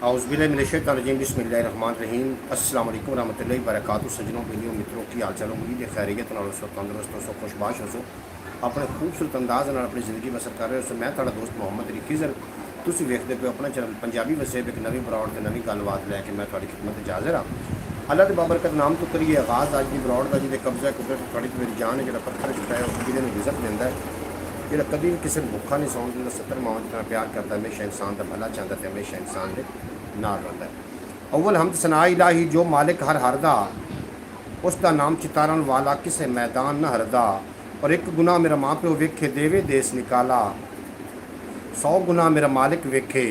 औज़ुबिल्लाहिमिनश्शैतानिर्रजीम बिस्मिल्लाहिर्रहमानिर्रहीम अस्सलाम वालेकुम रहमतुल्लाहि व बरकातुहू। सज्जनों बेलियों मित्रों की हाल चाल उम्मीद है खैरियत नाल सो तंदुरुस्त हो सो खुशबाश हो सो अपने खूबसूरत अंदाज नाल अपनी ज़िंदगी बसर कर रहे हो। सो मैं तुहाडा दोस्त मोहम्मद अली खिज़र, तुसीं वेखदे पे अपना चैनल पंजाबी वसेब एक नवीं बरौड़ ते नवीं गलबात लैके मैं तुहाडी खिदमत च हाज़िर हाँ। अल्लाह के बाबरकत नाम तो करिए आगाज़ अज की बरौड़ का जिहदे कब्जा कुदरत थोड़ी मेरी जान है जो पत्थर छुटाया किले में रिज़क देंदा है, जो कभी भी किसी भुखा नहीं सौन दिंदा, 70 मावां जितना प्यार करता, हमेशा इंसान का भला चाहता है, हमेशा इंसान के नाल रहिंदा है। अव्वल हमद सना इलाही जो मालिक हर हरदा, उसका नाम चितारन वाला किसे मैदान न हरदा। और एक गुना मेरा माँ प्यो वेखे देवे देश निकाला, 100 गुना मेरा मालिक वेखे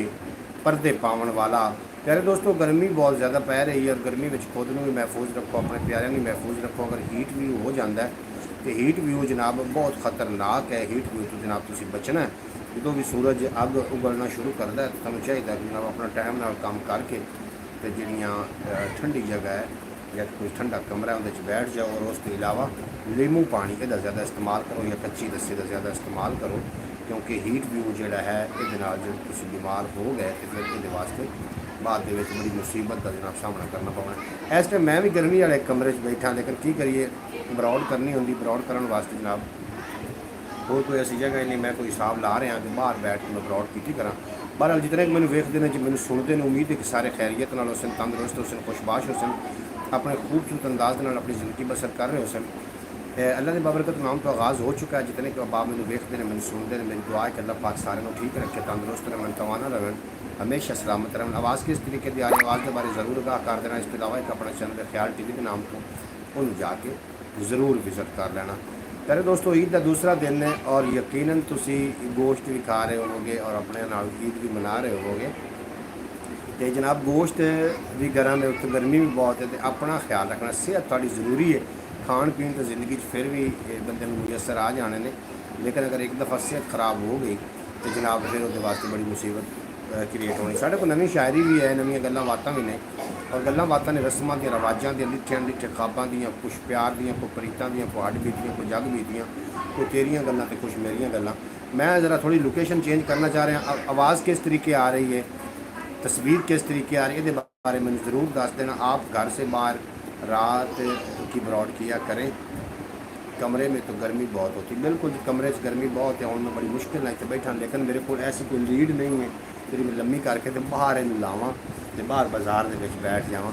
पर्दे पावन वाला। प्यारे दोस्तों, गर्मी बहुत ज़्यादा पै रही है और गर्मी में खुद को भी महफूज रखो, अपने प्यारों को महफूज रखो। अगर हीट व्यू हो जाता है तो हीट व्यू जनाब बहुत खतरनाक है। हीट व्यू तो जनाब तुम बचना है। जो भी सूरज अग उगलना शुरू करता है तो तुम्हें चाहिए कि जनाब अपना टाइम नाल काम करके तो जिहड़ियां ठंडी जगह है या कोई ठंडा कमरा है उहदे बैठ जाओ। और उसके अलावा लीमू पानी का ज़्यादा इस्तेमाल करो या कच्ची लस्सी का ज़्यादा इस्तेमाल करो, क्योंकि हीट व्यू जो है ये जो तुम बीमार हो गए तो फिर ये वास्ते बाद के बड़ी मुसीबत का जनाब सामना करना पवना। इस टाइम मैं भी गर्मी वाले कमरे बैठा, लेकिन की करिए बरौड़ करनी होंगी। बरौड़ करने वास्ते जनाब होर कोई ऐसी जगह नहीं, मैं कोई हिसाब ला रहा कि बाहर बैठ के मैं बरौड़ की करा। बहरहाल जितने मैंने वेखते हैं, जो मैंने सुनते हैं, उम्मीद है कि सारे खैरियत नाल हो सन, तंदुरुस्त हो सन, खुशबाश हो सन, अपने खूबसूरत अंदाज नाल अपनी ज़िंदगी बसर कर रहे हो सन। अल्लाह के बाबरकत नाम तो आगाज़ हो चुका है। जितने के बाप मैंने वेखते हैं, मैंने सुनते हैं, मेरी दुआ है कि अल्लाह पाक सारे को ठीक रखे, तंदुरुस्त रहें, तवाना रहें, हमेशा सलामत रहें। आवाज़ किस तरीके की आ रही आवाज़ के बारे ज़रूर आगाह कर देना। इसके अलावा एक अपना चैनल ख्याल टीवी के नाम तो उन्होंने जाके ज़रूर विजिट कर लेना। प्यारे दोस्तों, ईद का दूसरा दिन है और यकीनन तुसी गोश्त भी खा रहे होवोगे और अपने नाल ईद भी मना रहे होवोगे। तो जनाब गोश्त भी गर्म है, उत्ते गर्मी भी बहुत है, तो अपना ख्याल रखना। सेहत थोड़ी ज़रूरी है। खान पीन तो ज़िंदगी फिर भी बंदे मुयसर आ जाने ने, लेकिन अगर एक दफ़ा सेहत ख़राब हो गई तो जनाब फिर उसके वास्ते बड़ी मुसीबत क्रिएट होनी। साढ़े को नवी शायरी भी है, नवी गल्लां बातां भी ने, और गल्लां बातां ने रस्मां दी, रवाजां दी, लिखे लिखे ख्वाबां दी, कुछ प्यार दी, कोई प्रीतां दी, कोई हड्ड बीतियां, कोई जग बीतियां, कोई तेरियां गल्लां तो कुछ मेरियां गल्लां। मैं ज़रा थोड़ी लोकेशन चेंज करना चाह रहा। आवाज़ किस तरीके आ रही है, तस्वीर किस तरीके आ रही है, ये बारे में ज़रूर दस देना। आप घर से बाहर रात की बरौड़ किया करें। कमरे में तो गर्मी बहुत होती है, बिल्कुल कमरे से गर्मी बहुत है, और मैं बड़ी मुश्किल है बैठा, लेकिन मेरे को ऐसी कोई लीड नहीं है फिर मैं लम्मी करके तो बाहर इन लावां तो बाहर बाजार के बैठ जावां।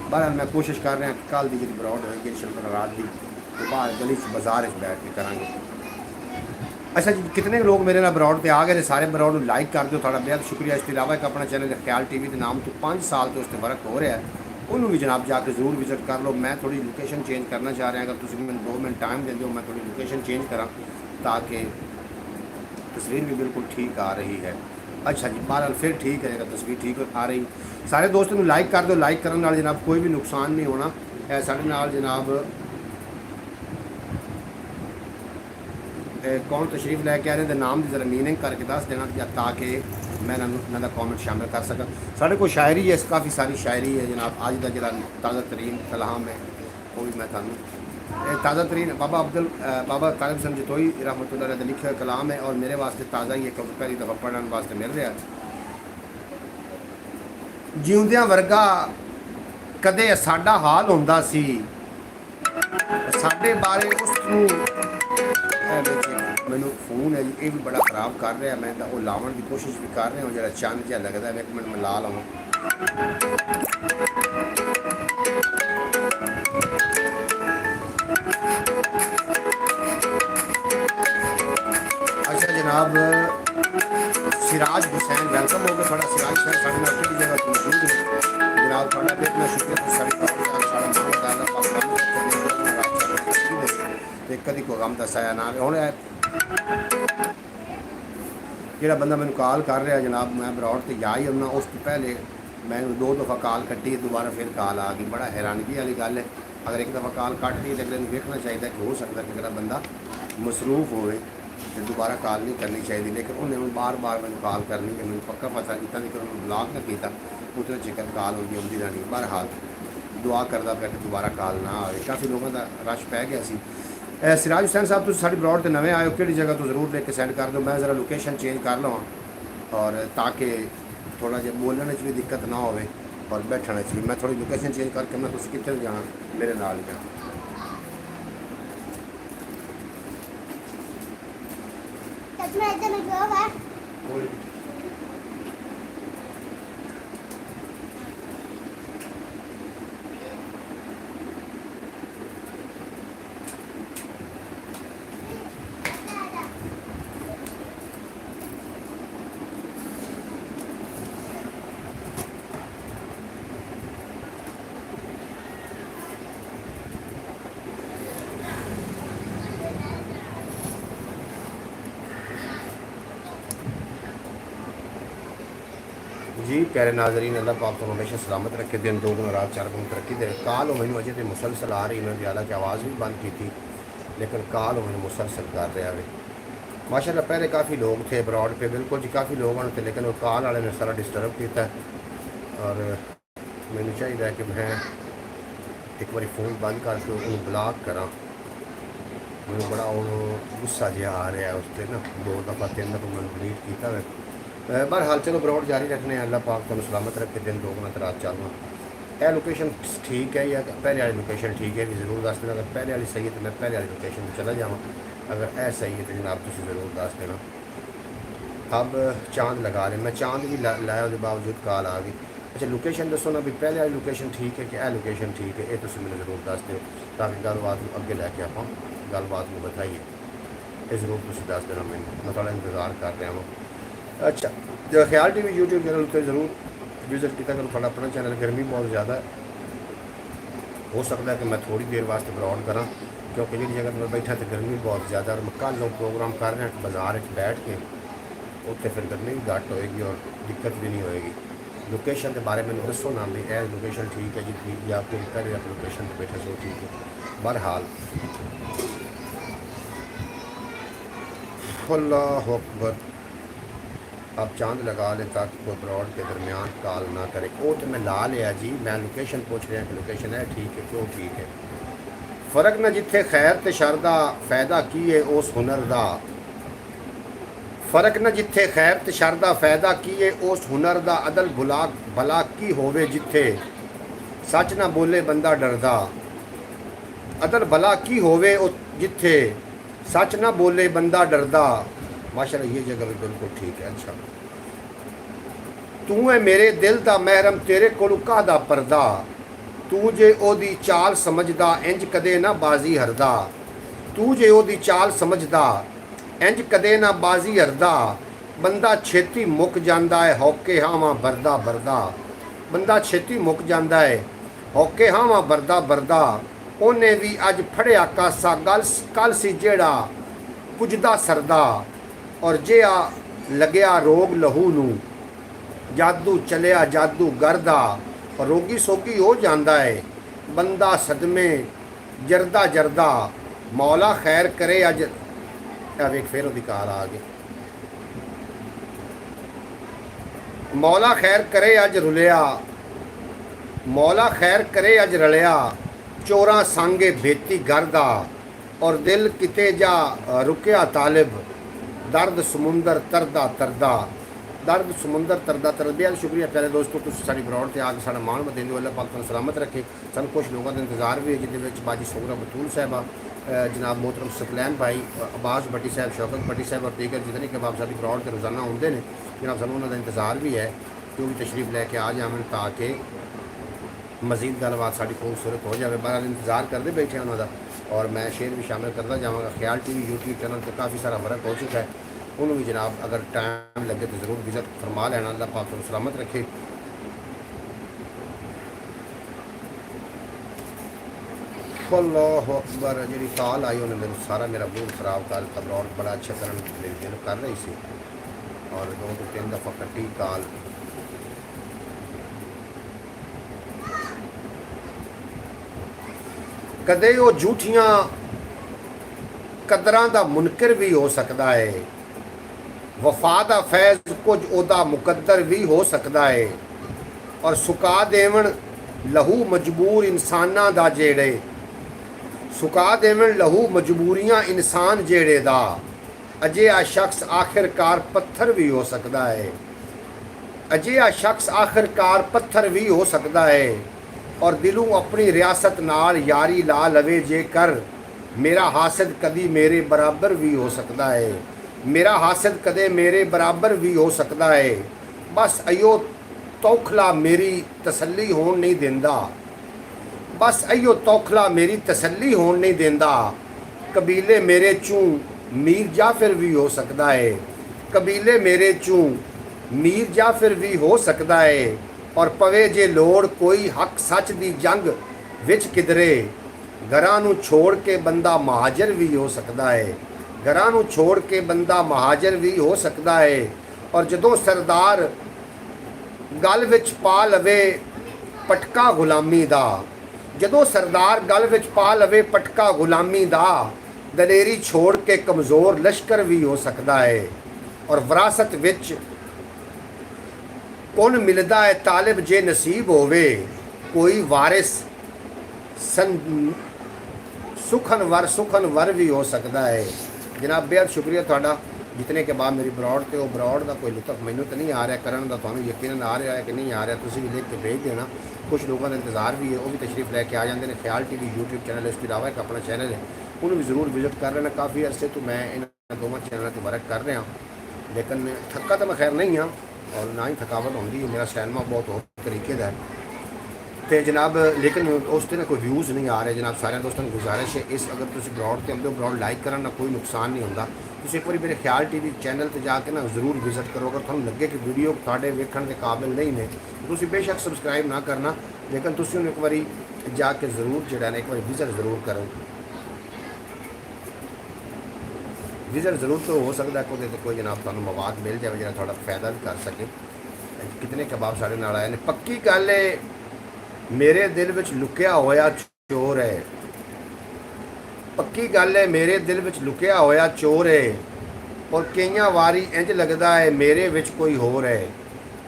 बहरहाल मैं कोशिश कर रहा कि कल की जी बरौड़ होगी इंशाअल्लाह रात की तो बाहर गली बाजार बैठ के करांगे। अच्छा जी, कितने लोग मेरे नाल बरौड़ पर आ गए, सारे बरौड़ लाइक कर दो, थोड़ा बेहद शुक्रिया। इसके अलावा एक अपना चैनल ख्याल टीवी के नाम तो 5 साल तो उससे वर्क हो रहा है, उन्होंने भी जनाब जाकर ज़रूर विजिट कर लो। मैं थोड़ी लोकेशन चेंज करना चाह रहा, अगर तुम मैंने 2 मिनट टाइम दे दो, मैं थोड़ी लोकेशन चेंज करा ताकि तस्वीर भी बिल्कुल ठीक आ रही है। अच्छा जी, बहरहाल फिर ठीक है, अगर तस्वीर ठीक आ रही। सारे दोस्तों लाइक कर दो, लाइक करने नाल जनाब कोई भी नुकसान नहीं होना है। साढ़े नाल जनाब कौन तशरीफ लैके आ रहे हैं, नाम की जरा मीनिंग करके दस देना ताकि मैं उन्होंने कॉमेंट शामिल कर सका। साढ़े को शायरी है, काफ़ी सारी शायरी है जनाब। अज का जो ताज़ा तरीन कलाम है वो भी मैं थानू ताज़ा तरीन बाबा तालिब हसन जतोई रहमतुल्लाह अलैह लिखे हुए कलाम है, और मेरे वास्ते ताज़ा ही है क्योंकि पहली दफ़ा पढ़ने वास्ते मिल रहा। जिउंदियां वर्गा कदे साडा हाल होंदा सी, साडे बारे उसनू मैनू फोन है जी, ये भी बड़ा खराब कर रहा है। मैं वो लावन की कोशिश भी कर रहा हूँ, जरा चंद जहा लगता है, एक मिनट मैं ला लवां। अच्छा जनाब, सिराज हुसैन वेलकम हो गया। थोड़ा सिराज हुसैन साढ़े नाल की जगह मौजूद है जनाब, थोड़ा भी इतना शुक्रिया। तो कभी कोई गम दसाया ना हूँ जो बंदा मैं कॉल कर रहा जनाब, मैं बरौड़ तो जा ही होना, उस तो पहले मैं 2 दफ़ा कॉल कट्टी, दोबारा फिर कॉल आ गई। बड़ा हैरानगी वाली गल है, अगर एक दफ़ा कॉल कट दी तो अगले देखना चाहिए कि हो सकता है कि अगला बंदा मसरूफ हो तो दोबारा कॉल नहीं करनी चाहिए, लेकिन उन्हें बार बार मैं कॉल करनी है। मैं पक्का पता किया कि उन्होंने ब्लॉक ना किया, उतने चिकन कॉल होगी आती रहनी। बहरहाल दुआ करता पाया कि दोबारा कॉल ना आए। काफ़ी लोगों का रश पै गया सी। सिराज हुसैन साहब तुम साड़ी बरौड़ से नवे आए हो, कि जगह तो ज़रूर लेके सेंड कर दो, मैं ज़रा लोकेशन चेंज कर लवां और ताकि थोड़ा जिहा बोलने च भी दिक्कत ना हो और बैठने च भी। मैं थोड़ी लोकेशन चेंज करके मैं तुसीं कित्थे जाना मेरे नाल जा। जी प्यारे नाजरीन, अल्लाह पाक तो हमेशा सलामत रखे, दिन दो गुना रात चार गुना तरक्की दे। कॉल मैंने अजे तो मुसलसल आ रही, मैं हालांकि आवाज़ भी बंद की थी, लेकिन कॉल मैंने मुसलसल कर रहा है। माशाल्लाह पहले काफ़ी लोग थे ब्रॉड पे, बिल्कुल जी काफ़ी लोग आने थे, लेकिन वो कॉल वाले ने सारा डिस्टर्ब किया और मैंने चाहिए कि मैं एक बार फ़ोन बंद करके उन्हें ब्लॉक करा। मैं बड़ा गुस्सा जहा आ रहा है उस पर ना, 2 दफ़ा 3 दफ़ा मैंने डिलीट किया है। बहरहाल चलो ब्रॉड जारी रखने, अल्लाह पाक तुम सलामत रखे, दिन दो गुना रात चार गुना। यह लोकेशन ठीक है या पहले वाली लोकेशन ठीक है भी ज़रूर दस देना। अगर पहले वाली सही है तो मैं पहले वाली लोकेशन में चला जाऊँ, अगर ऐ सही है तो जनाब तुम ज़रूर दस देना। अब चांद लगा रहे, मैं चांद भी लाया उसके बावजूद कॉल आ गई। अच्छा लोकेशन दसो ना भी पहले वाली लोकेशन ठीक है कि यह लोकेशन ठीक है, ये तुम मैंने ज़रूर दस दो ताकि गलबात अगे लैके आप गलबात में बताइए। ये ज़रूर तुम दस देना, मैं थोड़ा इंतज़ार कर रहा हूँ। अच्छा जो ख्याल टी वी यूट्यूब चैनल उत्ते जरूर विजिट किया करो, थोड़ा अपना चैनल। गर्मी बहुत ज़्यादा है, हो सकता है कि मैं थोड़ी देर वास्ते ब्रॉड करा क्योंकि जी जगह मैं बैठा तो गर्मी बहुत ज़्यादा। और कल लोग प्रोग्राम कर रहे हैं बाज़ार बैठ के, उत्थे फिर गर्मी भी घट होएगी और दिक्कत भी नहीं होएगी। लोकेशन के बारे में दसो ना भी यह लोकेशन ठीक है जी ठीक, या कोई पहले आप लोकेशन पर बैठे सो ठीक है। बहरहाल अल्लाहु अकबर, आप चांद लगा लें ताकि कोई ब्रॉड के दरमियान कॉल ना करे। वो तो मैं ला लिया जी, मैं लोकेशन पूछ रहा कि लोकेशन है ठीक है क्यों ठीक है। फ़र्क ना जिथे खैर ते शर दा फायदा की है उस हुनर दा, फ़र्क न जिथे खैर ते शर दा फायदा की है उस हुनर दा। अदल भला की होवे जिथे सच ना बोले बंदा डरदा, अदल भला की होवे जिथे सच ना बोले बंदा डरदा। माशाल्लाह ये जगह भी बिल्कुल ठीक है। अच्छा तू है मेरे दिल दा महरम, तेरे कोल काहदा परदा, तू जे ओदी चाल समझदा इंज कदे ना बाजी हरदा, तू जे ओदी चाल समझदा इंज कदे ना बाजी हरदा। बंदा छेती मुक जांदा है हौके हावां बरदा बरदा, बंदा छेती मुक जांदा है हौके हावां बरदा बरदा। ओने भी अज फड़िया कासा गल कल सी जेड़ा पुजदा सरदा, और जे आ लग्या रोग लहू नू जादू चलिया जादू गर्दा। और रोगी सोगी हो जाता है बंदा सदमे जरदा जरदा। मौला खैर करे अज, वेख फिर अधिकार आ गए। मौला खैर करे अज रुलिया, मौला खैर करे अज रलिया। चोरा सांगे बेती गर्दा, और दिल किते जा रुकिया तालिब। दर्द समुंदर तरदा तरदा, दर्द समुंदर तरदा तरदा। बेहद शुक्रिया प्यारे दोस्तों, तुम साड़ी ब्रॉड से आके साढ़ा मान बदेंगे। अल्लाह पाक तुम सलामत रखे। सू कुछ लोगों का इंतजार भी है जिसके बाजी सोगरा बतूल साहबा, जनाब मोहतरम सकलैन भाई, अब्बास भट्टी साहब, शौकत भट्टी साहब और दीगर जितने के बाब साड़ी ब्रॉड के रोज़ाना आते हैं जनाब, सू उन्होंने इंतजार भी है कि वो भी तशरीफ लैके आ जाए ताकि मजीद गलबात साड़ी खूबसूरत हो जाए। बहरहाल इंतजार करते बैठे उन्होंने, और मैं शेयर भी शामिल करता जाऊँगा। ख्याल टी वी यूट्यूब चैनल पर काफ़ी सारा फ़र्क हो चुका है, उन्होंने भी जनाब अगर टाइम लगे तो ज़रूर विज़िट फरमा लेना। अल्लाह पाक को सलामत रखे। अल्लाहु अकबर, जी कॉल आई उन्हें मेरे सारा मेरा मूड खराब कर दिया। ब्रॉड बड़ा अच्छा तरह मेरी दिल कर रही सी और 2 तो 3 दफ़ा कटी कॉल। कदे वो झूठियां कदरां दा मुनकर भी हो सकता है, वफा दा फैज़ कुछ ओदा मुकद्दर भी हो सकता है। और सुका देवन लहू मजबूर इंसाना दा जेड़े, सुका देवन लहू मजबूरियां इंसान जेड़े दा। अजिहा शख्स आखिरकार पत्थर भी हो सकता है। ਅਜਿਹਾ ਸ਼ਖਸ ਆਖਿਰਕਾਰ ਪੱਥਰ ਵੀ ਹੋ ਸਕਦਾ ਹੈ ਔਰ ਦਿਲੋਂ ਆਪਣੀ ਰਿਆਸਤ ਨਾਲ ਯਾਰੀ ਲਾ ਲਵੇ ਜੇਕਰ ਮੇਰਾ ਹਾਸਦ ਕਦੀ ਮੇਰੇ ਬਰਾਬਰ ਵੀ ਹੋ ਸਕਦਾ ਹੈ। ਮੇਰਾ ਹਾਸਦ ਕਦੇ ਮੇਰੇ ਬਰਾਬਰ ਵੀ ਹੋ ਸਕਦਾ ਹੈ। ਬਸ ਅਯੋ ਤੌਖਲਾ ਮੇਰੀ ਤਸੱਲੀ ਹੋਣ ਨਹੀਂ ਦਿੰਦਾ। ਬਸ ਅਯੋ ਤੌਖਲਾ ਮੇਰੀ ਤਸੱਲੀ ਹੋਣ ਨਹੀਂ ਦਿੰਦਾ। ਕਬੀਲੇ ਮੇਰੇ ਚੋਂ ਮੀਰ ਜਾਫਰ ਵੀ ਹੋ ਸਕਦਾ ਹੈ। ਕਬੀਲੇ ਮੇਰੇ ਚੋਂ ਮੀਰ ਜਾਫਰ ਵੀ ਹੋ ਸਕਦਾ ਹੈ। ਔਰ ਪਵੇ ਜੇ ਲੋੜ ਕੋਈ ਹੱਕ ਸੱਚ ਦੀ ਜੰਗ ਵਿੱਚ ਕਿਧਰੇ, ਘਰਾਂ ਨੂੰ ਛੋੜ ਕੇ ਬੰਦਾ ਮਹਾਜਰ ਵੀ ਹੋ ਸਕਦਾ ਹੈ। ਘਰਾਂ ਨੂੰ ਛੋੜ ਕੇ ਬੰਦਾ ਮਹਾਜਰ ਵੀ ਹੋ ਸਕਦਾ ਹੈ। ਔਰ ਜਦੋਂ ਸਰਦਾਰ ਗਲ ਵਿੱਚ ਪਾ ਲਵੇ ਪਟਕਾ ਗੁਲਾਮੀ ਦਾ, ਜਦੋਂ ਸਰਦਾਰ ਗਲ ਵਿੱਚ ਪਾ ਲਵੇ ਪਟਕਾ ਗੁਲਾਮੀ ਦਾ, ਦਲੇਰੀ ਛੋੜ ਕੇ ਕਮਜ਼ੋਰ ਲਸ਼ਕਰ ਵੀ ਹੋ ਸਕਦਾ ਹੈ। ਔਰ ਵਿਰਾਸਤ ਵਿੱਚ ਕੌਣ ਮਿਲਦਾ ਹੈ ਤਾਲਿਬ ਜੇ ਨਸੀਬ ਹੋਵੇ, ਕੋਈ ਵਾਰਿਸ ਸੁਖਨ ਵਰ ਵੀ ਹੋ ਸਕਦਾ ਹੈ। ਜਨਾਬ ਬੇहद ਸ਼ੁਕਰੀਆ ਤੁਹਾਡਾ। ਜਿਤਨੇ ਕੇ ਬਾਅਦ ਮੇਰੀ ਬਰੌਡ ਤੇ ਉਹ ਬਰੌਡ ਦਾ ਕੋਈ ਲੁਤਫ ਮੈਨੂੰ ਤਾਂ ਨਹੀਂ ਆ ਰਿਹਾ ਕਰਨ ਦਾ, ਤੁਹਾਨੂੰ ਯਕੀਨਨ ਆ ਰਿਹਾ ਹੈ ਕਿ ਨਹੀਂ ਆ ਰਿਹਾ, ਤੁਸੀਂ ਵੀ ਲਿਖ ਕੇ ਭੇਜ ਦੇਣਾ। ਕੁਝ ਲੋਕਾਂ ਦਾ ਇੰਤਜ਼ਾਰ ਵੀ ਹੈ, ਉਹ ਵੀ ਤਸ਼ਰੀਫ ਲੈ ਕੇ ਆ ਜਾਂਦੇ ਨੇ। ਖਿਆਲ ਟੀਵੀ YouTube ਚੈਨਲ, ਇਸ ਤੋਂ ਇਲਾਵਾ ਇੱਕ ਆਪਣਾ ਚੈਨਲ ਹੈ, ਉਹਨੂੰ ਵੀ ਜ਼ਰੂਰ ਵਿਜ਼ਿਟ ਕਰ ਲੈਣਾ। ਕਾਫੀ ਅਰਸੇ ਤੋਂ ਮੈਂ ਇਹਨਾਂ ਦੋਵਾਂ ਚੈਨਲਾਂ 'ਤੇ ਵਰਕ ਕਰ ਰਿਹਾ, ਲੇਕਿਨ ਥੱਕਾ ਤਾਂ ਮੈਂ ਖੈਰ ਨਹੀਂ ਹਾਂ ਔਰ ਨਾ ਹੀ ਥਕਾਵਟ ਹੁੰਦੀ ਹੈ। ਮੇਰਾ ਸਟੈਮਿਨਾ ਬਹੁਤ ਹੋਰ ਤਰੀਕੇ ਦਾ ਹੈ ਤੇ ਜਨਾਬ, ਲੇਕਿਨ ਉਸ 'ਤੇ ਨਾ ਕੋਈ ਵਿਊਜ਼ ਨਹੀਂ ਆ ਰਹੇ। ਜਨਾਬ ਸਾਰਿਆਂ ਦੋਸਤਾਂ ਨੂੰ ਗੁਜ਼ਾਰਿਸ਼ ਹੈ, ਇਸ ਅਗਰ ਤੁਸੀਂ ਬਰੌਡ 'ਤੇ ਆਉਂਦੇ ਹੋ, ਬਰੌਡ ਲਾਈਕ ਕਰਨ ਨਾਲ ਕੋਈ ਨੁਕਸਾਨ ਨਹੀਂ ਹੁੰਦਾ। ਤੁਸੀਂ ਇੱਕ ਵਾਰੀ ਮੇਰੇ ਖਿਆਲ ਟੀਵੀ ਚੈਨਲ 'ਤੇ ਜਾ ਕੇ ਨਾ ਜ਼ਰੂਰ ਵਿਜ਼ਿਟ ਕਰੋ। ਅਗਰ ਤੁਹਾਨੂੰ ਲੱਗੇ ਕਿ ਵੀਡੀਓ ਤੁਹਾਡੇ ਵੇਖਣ ਦੇ ਕਾਬਿਲ ਨਹੀਂ ਨੇ, ਤੁਸੀਂ ਬੇਸ਼ੱਕ ਸਬਸਕ੍ਰਾਈਬ ਨਾ ਕਰਨਾ, ਲੇਕਿਨ ਤੁਸੀਂ ਉਹਨੂੰ ਇੱਕ ਵਾਰੀ ਜਾ ਕੇ ਜ਼ਰੂਰ ਜਿਹੜਾ ਨੇ ਇੱਕ ਵਾਰੀ ਵਿਜ਼ਿਟ ਜ਼ਰੂਰ ਕਰੋ। ਵਿਜ਼ਿਟ ਜ਼ਰੂਰ ਤੋਂ ਹੋ ਸਕਦਾ ਕਿ ਉਹਦੇ 'ਤੇ ਕੋਈ ਜਨਾਬ ਤੁਹਾਨੂੰ ਮਵਾਦ ਮਿਲ ਜਾਵੇ ਜਿਹੜਾ ਤੁਹਾਡਾ ਫਾਇਦਾ ਵੀ ਕਰ ਸਕੇ। ਕਿਤਨੇ ਕਬਾਬ ਸਾਡੇ ਨਾਲ ਆਏ ਨੇ। ਪੱਕੀ ਗੱਲ ਹੈ ਮੇਰੇ ਦਿਲ ਵਿੱਚ ਲੁਕਿਆ ਹੋਇਆ ਚੋਰ ਹੈ। ਪੱਕੀ ਗੱਲ ਹੈ ਮੇਰੇ ਦਿਲ ਵਿੱਚ ਲੁਕਿਆ ਹੋਇਆ ਚੋਰ ਹੈ। ਔਰ ਕਈਆਂ ਵਾਰੀ ਇੰਜ ਲੱਗਦਾ ਹੈ ਮੇਰੇ ਵਿੱਚ ਕੋਈ ਹੋਰ ਹੈ।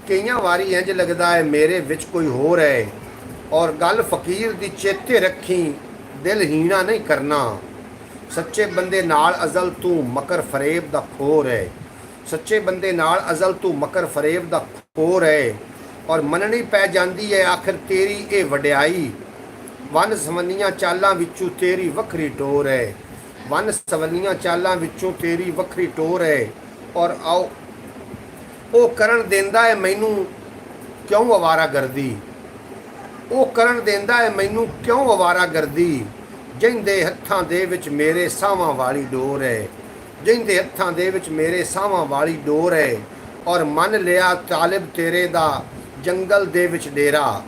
ਕਈਆਂ ਵਾਰੀ ਇੰਜ ਲੱਗਦਾ ਹੈ ਮੇਰੇ ਵਿੱਚ ਕੋਈ ਹੋਰ ਹੈ। ਔਰ ਗੱਲ ਫਕੀਰ ਦੀ ਚੇਤੇ ਰੱਖੀ, ਦਿਲ ਹੀਣਾ ਨਹੀਂ ਕਰਨਾ। ਸੱਚੇ ਬੰਦੇ ਨਾਲ ਅਜ਼ਲ ਤੂੰ ਮਕਰ ਫਰੇਬ ਦਾ ਖੋਰ ਹੈ। ਸੱਚੇ ਬੰਦੇ ਨਾਲ ਅਜ਼ਲ ਤੂੰ ਮਕਰ ਫਰੇਬ ਦਾ ਖੋਰ ਹੈ। ਔਰ ਮੰਨਣੀ ਪੈ ਜਾਂਦੀ ਹੈ ਆਖਿਰ ਤੇਰੀ ਇਹ ਵਡਿਆਈ। ਵਨ ਸਵੰਨੀਆਂ ਚਾਲਾਂ ਵਿੱਚੋਂ ਤੇਰੀ ਵੱਖਰੀ ਟੋਰ ਹੈ। ਵਨ ਸਵੰਨੀਆਂ ਚਾਲਾਂ ਵਿੱਚੋਂ ਤੇਰੀ ਵੱਖਰੀ ਟੋਰ ਹੈ। ਔਰ ਆਓ ਉਹ ਕਰਨ ਦਿੰਦਾ ਹੈ ਮੈਨੂੰ ਕਿਉਂ ਅਵਾਰਾਗਰਦੀ। ਉਹ ਕਰਨ ਦਿੰਦਾ ਹੈ ਮੈਨੂੰ ਕਿਉਂ ਅਵਾਰਾਗਰਦੀ। ਜਿਹਦੇ ਹੱਥਾਂ ਦੇ ਵਿੱਚ ਮੇਰੇ ਸਾਹਾਂ ਵਾਲੀ ਡੋਰ ਹੈ। ਜਿਹਦੇ ਹੱਥਾਂ ਦੇ ਵਿੱਚ ਮੇਰੇ ਸਾਹਾਂ ਵਾਲੀ ਡੋਰ ਹੈ। ਔਰ ਮੰਨ ਲਿਆ ਤਾਲਿਬ ਤੇਰੇ ਦਾ ਜੰਗਲ ਦੇ ਵਿੱਚ ਡੇਰਾ।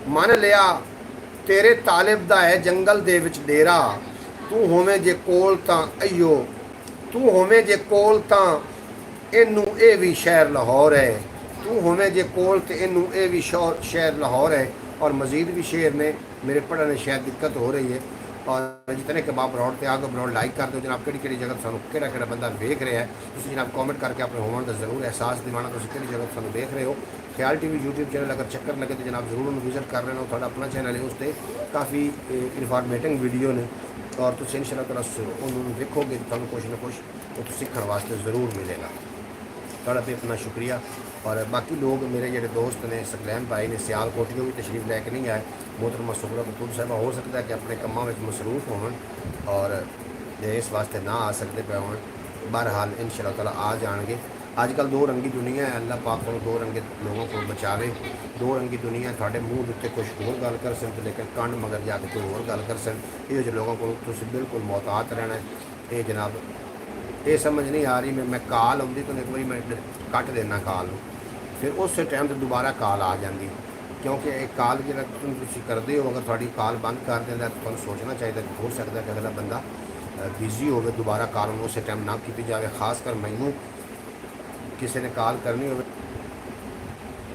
ਮੰਨ ਲਿਆ ਤੇਰੇ ਤਾਲਿਬ ਦਾ ਹੈ ਜੰਗਲ ਦੇ ਵਿੱਚ ਡੇਰਾ। ਤੂੰ ਹੋਵੇਂ ਜੇ ਕੋਲ ਤਾਂ ਅਈਓ, ਤੂੰ ਹੋਵੇਂ ਜੇ ਕੋਲ ਤਾਂ ਇਹਨੂੰ ਇਹ ਵੀ ਸ਼ਹਿਰ ਲਾਹੌਰ ਹੈ। ਤੂੰ ਹੋਵੇਂ ਜੇ ਕੋਲ ਤੇ ਇਹਨੂੰ ਇਹ ਵੀ ਸ਼ਹਿਰ ਲਾਹੌਰ है। और मज़ीद भी शेर ने मेरे पढ़ने शायद दिक्कत हो रही है। और जितने कबाब ब्रॉड ते आगे ब्रॉड लाइक कर दो जनाब। कि जगह सानू कि बंदा वेख रहा है, तुम जनाब कॉमेंट करके अपने होने का जरूर एहसास दिवाना कि जगह सानू देख रहे हो। ख्याल टीवी यूट्यूब चैनल अगर चक्कर लगे तो जनाब जरूर उन्होंने विजिट कर लेना। थोड़ा अपना चैनल है, उस पर काफ़ी इन्फॉर्मेटिव वीडियो ने और तुम इंशाअल्लाह ताला उन्होंने देखोगे तो कुछ ना कुछ सीखने वास्ते ज़रूर मिलेगा। थोड़ा भी अपना शुक्रिया। और बाकी लोग मेरे जो दोस्त ने सकलैन भाई ने सियालकोट भी तशरीफ लैके नहीं आए। मोहतरमा सुबरा कपूर साहबा हो सकता है कि अपने कामों में मसरूफ होवन और इस वास्ते ना आ सकते पे होन। बहरहाल इंशाअल्लाह ताला आ जाएंगे। अजकल दो रंगी दुनिया है, अल्लाह पाक को दो रंगे लोगों को बचावे। दो रंगी दुनिया थोड़े मूँह उत्ते कुछ होर गल कर सन लेकिन कंड मगर जाके कोई होर गल कर सन। ये जो लोगों को बिल्कुल मोहतात रहना है। ये जनाब ये समझ नहीं आ रही। मैं कॉल आती तो एक बार मैं कट देना कॉल, फिर उस टाइम तो दोबारा कॉल आ जाती। क्योंकि एक कॉल जो तुम करते हो अगर थोड़ी कॉल बंद कर देना तो तुम सोचना चाहिए कि हो सकता है कि अगला बंदा बिजी हो, दोबारा कॉल उस टाइम ना की जाए। खासकर मैनू किसी ने कॉल करनी हो,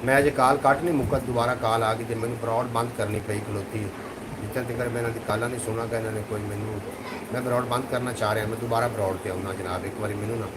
मैं जो कॉल कट नहीं मुक्का दोबारा कॉल आ गई तो मैंने ब्रॉड बंद करनी पई खलोती। जितने तक मैं इन्होंने कॉल नहीं सुना कि इन्होंने कोई मैं ब्रॉड बंद करना चाह रहा। मैं दोबारा ब्रॉड पर आऊँगा जनाब। एक बार मैनू ना